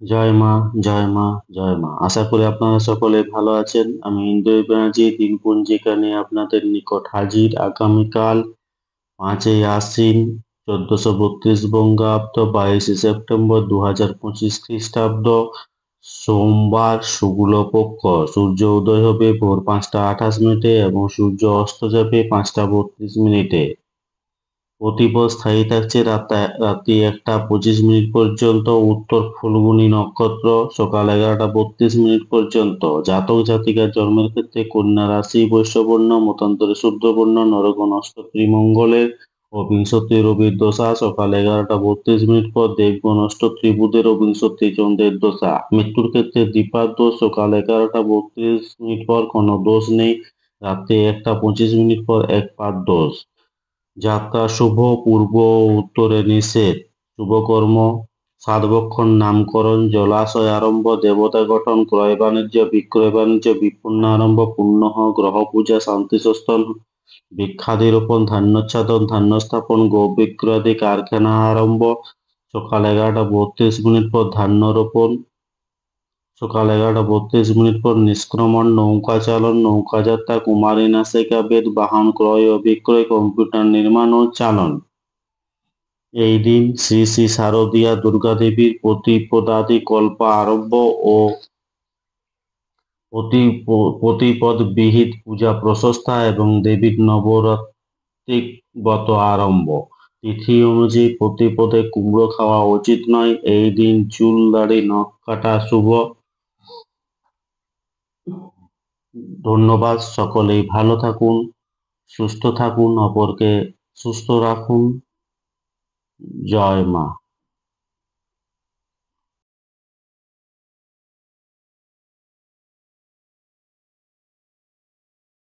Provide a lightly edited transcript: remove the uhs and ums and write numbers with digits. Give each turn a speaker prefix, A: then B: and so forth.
A: জয় মা, জয় মা, জয় মা। আশা করি আপনারা সকলে ভালো আছেন। আমি ইন্দ্রিয় ব্যানার্জি দিনপঞ্জিকা নিয়ে আপনাদের নিকট হাজির। আগামীকাল 5ই আশ্বিন 1432 বঙ্গাব্দ, 22শে সেপ্টেম্বর 2025 খ্রিস্টাব্দ, সোমবার, শুক্লপক্ষ। সূর্য উদয় হবে ভোর 5টা 28 মিনিটে এবং সূর্য অস্ত যাবে 5টা 32 মিনিটে। প্রতিপদ স্থায়ী থাকছে রাত্রি 1টা 25 মিনিট পর্যন্ত। উত্তর ফুল্গুনী নক্ষত্র সকাল 11টা 32 মিনিট পর্যন্ত। জাতক জাতিকার জন্মের ক্ষেত্রে কন্যা রাশি, বৈশ্যবর্ণ, মতান্তরে শূদ্রবর্ণ, নরক নক্ষত্রী মঙ্গলের ও বিংশতি রবির দশা সকাল 11টা 32 মিনিট পর। দেবগণ নক্ষত্রী বুধের ও বিংশতি চন্দ্রের দশা। মৃত্যুর ক্ষেত্রে দ্বিপাদ দোষ সকাল 11টা 32 মিনিট পর, কোনো দোষ নেই। রাত্রি 1টা 25 মিনিট পর একপাদ দোষ। যাত্রা শুভ, পূর্ব ও উত্তরে নিষেধ। শুভকর্ম: সাতবক্ষণ নামকরণ, জলাশয় আরম্ভ, দেবতা গঠন, ক্রয় বাণিজ্য, বিক্রয় বাণিজ্য, বিপন্ন আরম্ভ, পুণ্যহ, গ্রহ পূজা, শান্তি সস্থান, বৃক্ষাদি রোপণ, ধান্যোচ্ছাদন, ধান্য স্থাপন, গো বিক্রয়াদি কারখানা আরম্ভ সকাল 11টা 32 মিনিট পর। ধান্য রোপণ সকাল 11টা 32 মিনিট পর। নিষ্ক্রমণ, নৌকা চালন, নৌকা যাত্রা, কুমারী নাসিকা বেদ, বাহন ক্রয় ও বিক্রয়, কম্পিউটার নির্মাণ ও চালন। এই দিন শ্রী শ্রী শারদীয়া দুর্গা দেবীর প্রতিপদাদি কল্প আরম্ভ ও প্রতিপদ বিহিত পূজা প্রশস্তা এবং দেবীর নবরাত্রিক ব্রত আরম্ভ। তিথি অনুযায়ী প্রতিপদে কুমড়ো খাওয়া উচিত নয়। এই দিন চুল দাড়ি নখ কাটা শুভ। ধন্যবাদ। সকলেই ভালো থাকুন, সুস্থ থাকুন, অপরকে সুস্থ রাখুন। জয় মা।